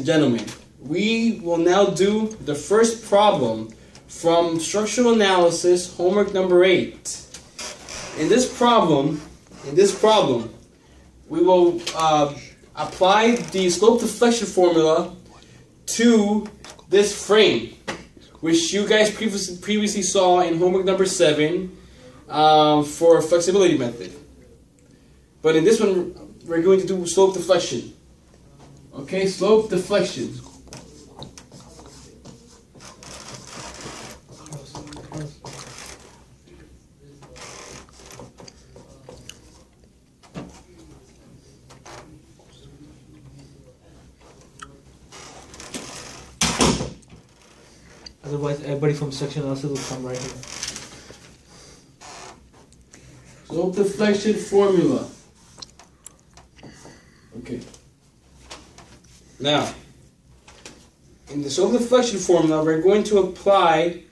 Gentlemen, we will now do the first problem from structural analysis homework number 8. In this problem, we will apply the slope deflection formula to this frame, which you guys previously saw in homework number 7 for flexibility method. But in this one, we're going to do slope deflection. Okay, slope deflection. Otherwise, everybody from section analysis will come right here. Slope deflection formula. Okay. Now, in the slope deflection formula, we're going to apply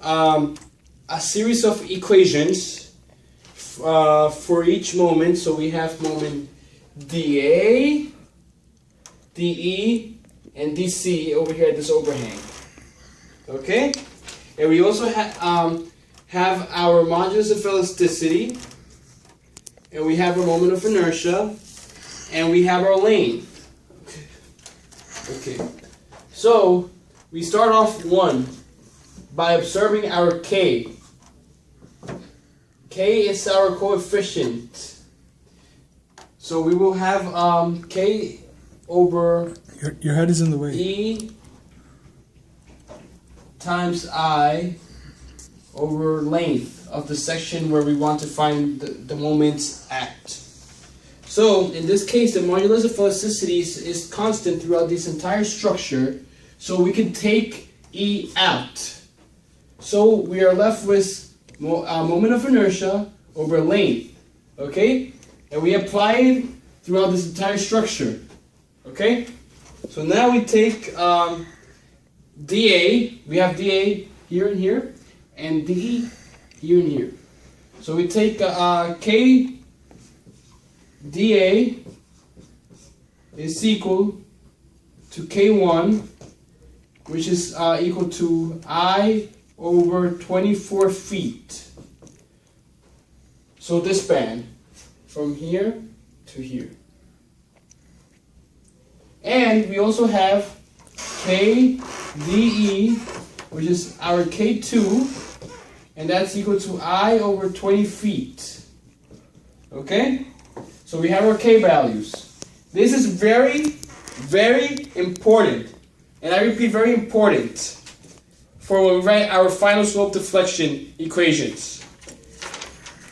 a series of equations for each moment. So we have moment dA, dE, and dC over here at this overhang. Okay? And we also have our modulus of elasticity, and we have our moment of inertia, and we have our length. Okay, so we start off by observing our K. K is our coefficient. So we will have K over your head is in the way. E times I over length of the section where we want to find the moments at. So in this case, the modulus of elasticity is constant throughout this entire structure, so we can take E out. So we are left with moment of inertia over length, okay? And we apply it throughout this entire structure, okay? So now we take dA, we have dA here and here, and dE here and here. So we take K dA is equal to K1, which is equal to I over 24 feet. So this span from here to here. And we also have KDE, which is our K2, and that's equal to I over 20 feet. Okay? So we have our K values. This is very, very important. And I repeat, very important for when we write our final slope deflection equations.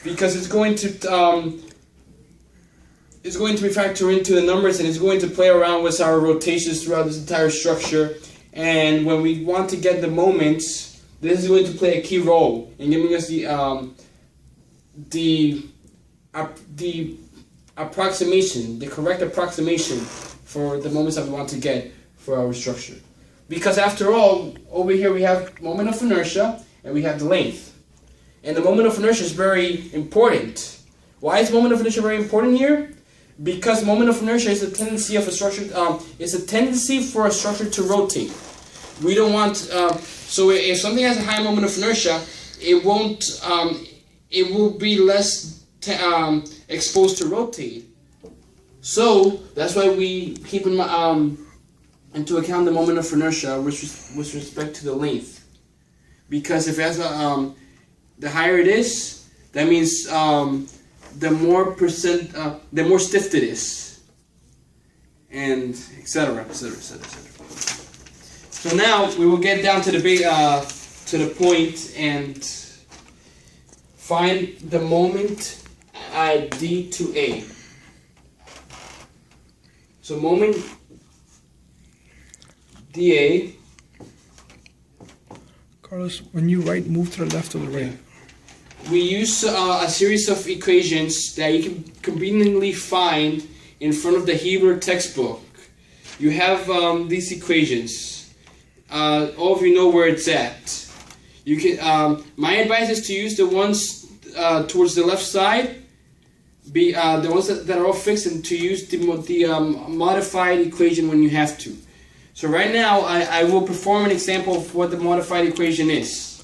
Because it's going to factor into the numbers, and it's going to play around with our rotations throughout this entire structure. And when we want to get the moments, this is going to play a key role in giving us the approximation, the correct approximation for the moments that we want to get for our structure. Because after all, over here we have moment of inertia and we have the length. And the moment of inertia is very important. Why is moment of inertia very important here? Because moment of inertia is a tendency of a structure. It's a tendency for a structure to rotate. We don't want. So if something has a high moment of inertia, it won't. It will be less exposed to rotate. So that's why we keep into account the moment of inertia with respect to the length. Because if it has the higher it is, that means the more stiff it is, and etc. etc. etc. So now we will get down to the point and find the moment at D to A. So moment dA. Carlos, when you write, move to the left or the right. We use a series of equations that you can conveniently find in front of the Hebrew textbook. You have these equations. All of you know where it's at. You can. My advice is to use the ones towards the left side. The ones that are all fixed, and to use the modified equation when you have to. So right now, I will perform an example of what the modified equation is.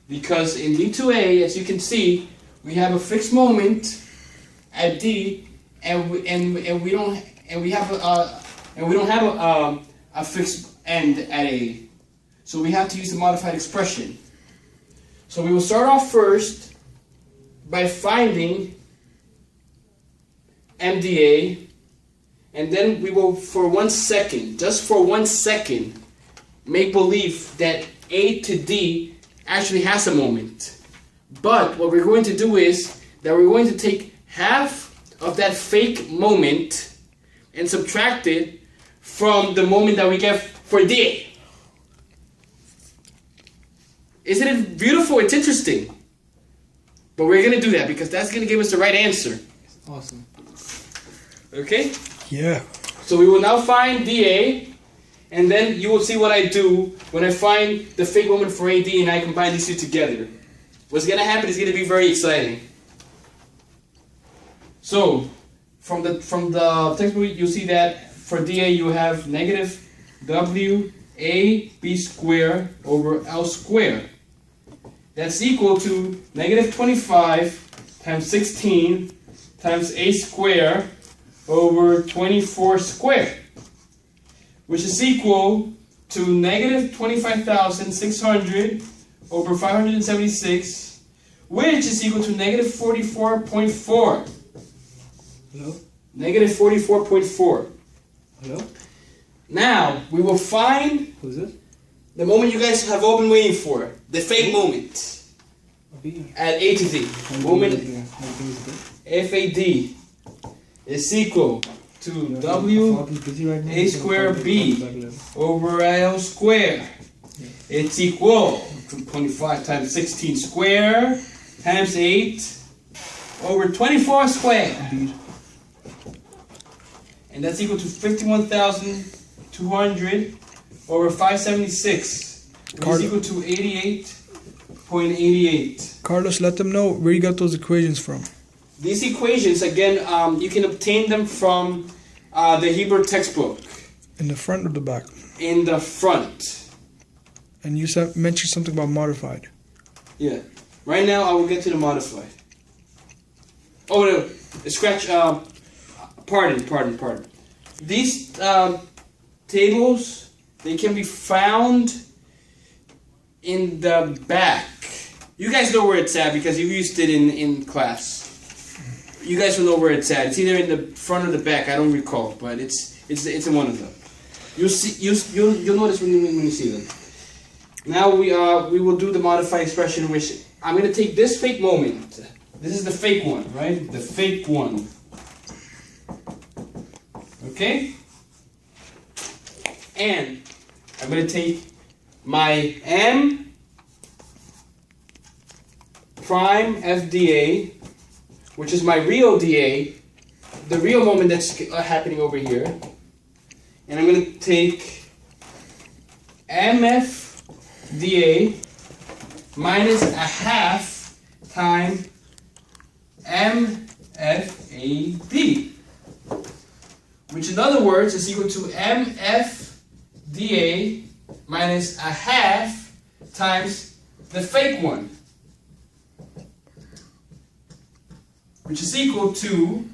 Because in D2A, as you can see, we have a fixed moment at D, and we don't have a fixed end at A. So we have to use the modified expression. So we will start off first by finding MDA, and then we will, for 1 second, just for 1 second, make believe that A to D actually has a moment. But what we're going to do is that we're going to take half of that fake moment and subtract it from the moment that we get for D. Isn't it beautiful? It's interesting. But we're going to do that because that's going to give us the right answer. Awesome. Okay? Yeah. So we will now find DA, and then you will see what I do when I find the fake moment for AD and I combine these two together. What's going to happen is going to be very exciting. So, from the textbook, you'll see that for DA you have negative WAB squared over L squared. That's equal to negative 25 times 16 times A squared over 24 squared, which is equal to negative 25,600 over 576, which is equal to negative 44.4. Hello? Negative 44.4. Hello? Now, we will find Who's this? the moment you guys have all been waiting for, the fake moment at A to D. Moment FAD is equal to W A squared B over L squared. It's equal to 25 times 16 squared times 8 over 24 squared. And that's equal to 51,200 over 576, which is equal to 88.88. Carlos, let them know where you got those equations from. These equations, again, you can obtain them from the Hebrew textbook. In the front or the back? In the front. And you mentioned something about modified. Yeah. Right now, I will get to the modified. Oh, no. Scratch. Pardon. These tables, they can be found in the back. You guys know where it's at because you used it in class. You guys will know where it's at. It's either in the front or the back. I don't recall, but it's in one of them. You'll notice when you see them. Now we will do the modified expression, which I'm going to take this fake moment. This is the fake one, right? The fake one. Okay? And I'm going to take my M prime FDA, which is my real DA, the real moment that's happening over here. And I'm going to take MF DA minus a half time MFAD, which in other words is equal to MFDA minus a half times the fake one, which is equal to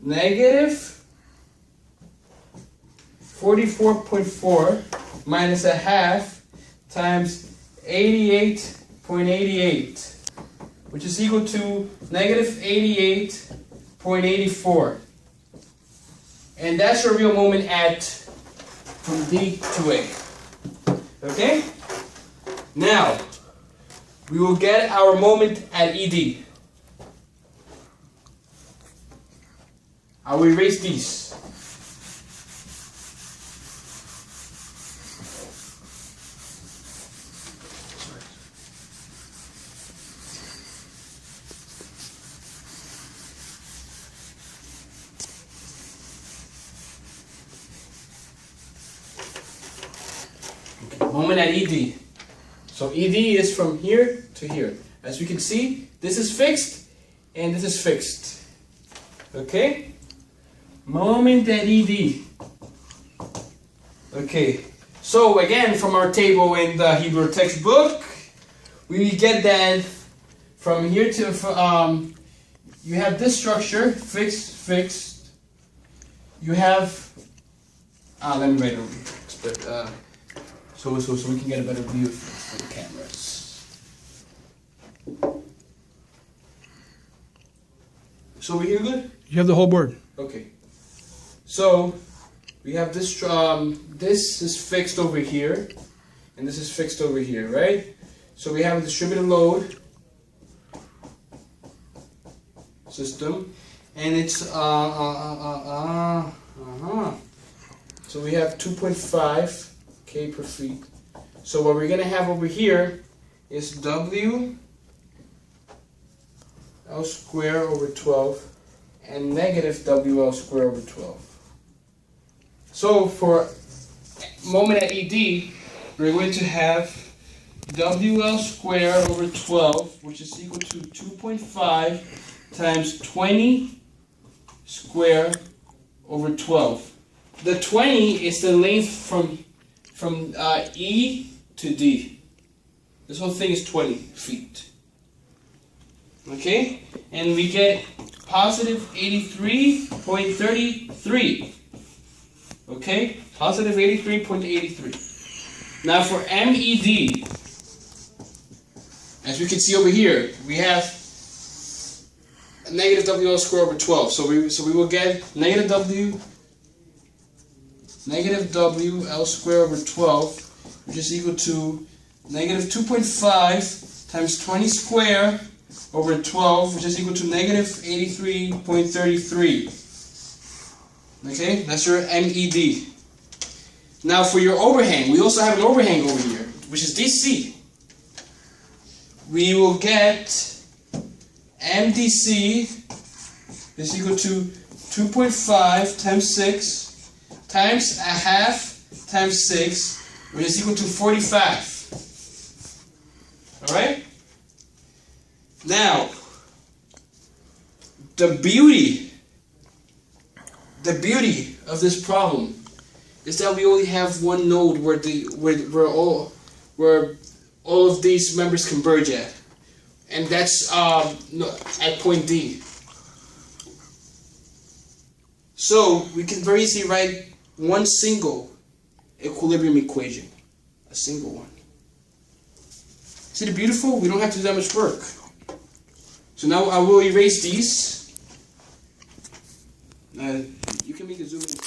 negative 44.4 minus a half times 88.88, which is equal to negative 88.84. And that's your real moment from D to A. Okay? Now, we will get our moment at ED. I will erase these. Moment at ED. So ED is from here to here. As we can see, this is fixed and this is fixed. Okay? Moment at ED. Okay, so again, from our table in the Hebrew textbook, we get that from here to, you have this structure, fixed. You have, let me write it over here, so we can get a better view for the cameras. So over here good? You have the whole board. Okay. So we have this. This is fixed over here, and this is fixed over here, right? So we have a distributed load system, and it's So we have 2.5 K per feet. So what we're gonna have over here is W L square over 12 and negative WL square over 12. So for moment at ED, we're going to have WL square over 12, which is equal to 2.5 times 20 square over 12. The 20 is the length from E to D. This whole thing is 20 feet. Okay? And we get positive 83.33. Okay? Positive 83.83. Now for MED, as we can see over here, we have a negative WL square over 12. So we will get negative WL square over 12, which is equal to negative 2.5 times 20 square over 12, which is equal to negative 83.33. Okay, that's your MED. Now for your overhang, we also have an overhang over here, which is DC. We will get MDC is equal to 2.5 times 6 times a half times 6, which is equal to 45. Alright? Now, the beauty of this problem is that we only have one node where all of these members converge at, and that's at point D. So we can very easily write one single equilibrium equation, a single one. See the beautiful? We don't have to do that much work. So now I will erase these. You can make a zoom in.